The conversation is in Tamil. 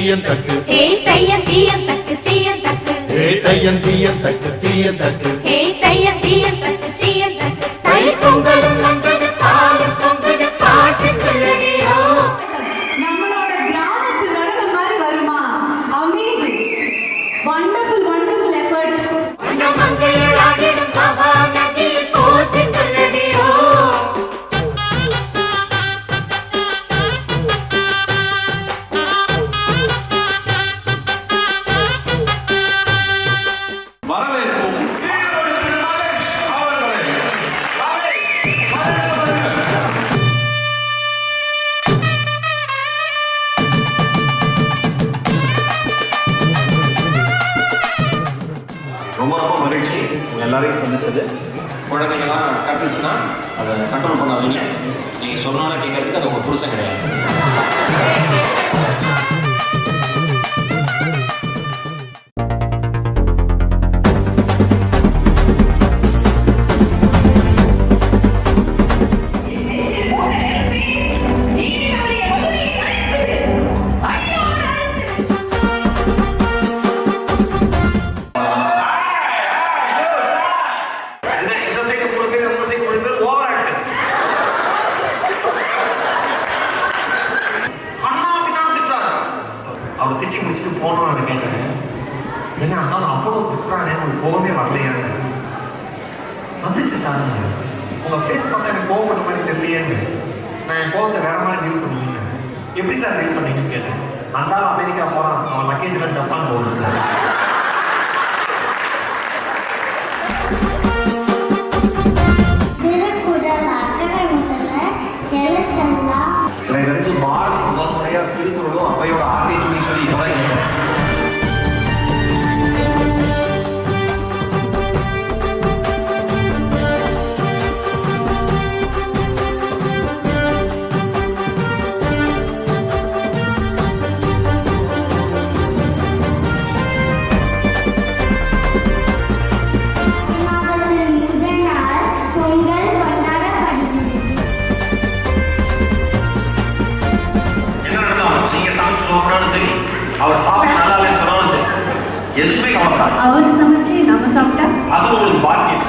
தீயன் தக்கு ஹே தையன் தீயன் தக்கு தீயன் தக்கு ஹே தையன் தீயன் தக்கு தீயன் தக்கு ஹே தையன் தீயன் தக்கு தீயன் தக்கு தை பொங்கலும் வந்தது பாலும் பொங்குது பாட்டு சொல்லடியோ. நம்மளோட கிராமத்து நடனம் மாதிரி வருமா? Amazing, wonderful wonderful effort. மங்கையர் ஆடிடும் மகா நதியில் போற்றி சொல்லடியோ. ரொம்ப ரொம்ப மகிழ்ச்சி எல்லாரையும் சந்திச்சது. குழந்தைங்களாம் கட்டுச்சுன்னா அதை கண்ட்ரோல் பண்ணாதீங்க. நீங்கள் சொன்னாலும் கேட்கறதுக்கு அது உங்கள் புருஷன் கிடையாது. அவர் திட்டி முடிச்சுட்டு போனோம். நான் கேட்டேன், என்ன அண்ணாலும் அவ்வளோ திட்டுறானே உங்களுக்கு கோவமே வரலையான்னு. வந்துச்சு சார், உங்கள் ஃபேஸ் பார்த்தா எனக்கு கோவப்பட்ட மாதிரி தெரியலையேன்னு. நான் என் கோவத்தை வேற மாதிரி டீல் பண்ணுவீங்க. எப்படி சார் டீல் பண்ணீங்கன்னு கேட்டேன். அந்தாலும் அமெரிக்கா போகிறான், அவன் லக்கேஜில் ஜப்பான் போகுது. எனக்கு தெரிஞ்சு பாரதி முதல் முறையாக திருக்குறளும் அவையோட ஆர்த்தி சொல்லி இப்போதான் கேட்டேன். சரி, அவர் சாப்பிட்டு நல்லா இல்லைன்னு சொன்னாலும் சரி, எதுவுமே கவலைப்படாது. அவர் சமைச்சு நம்ம சாப்பிட்டா அது உங்களுக்கு பாக்கியம்.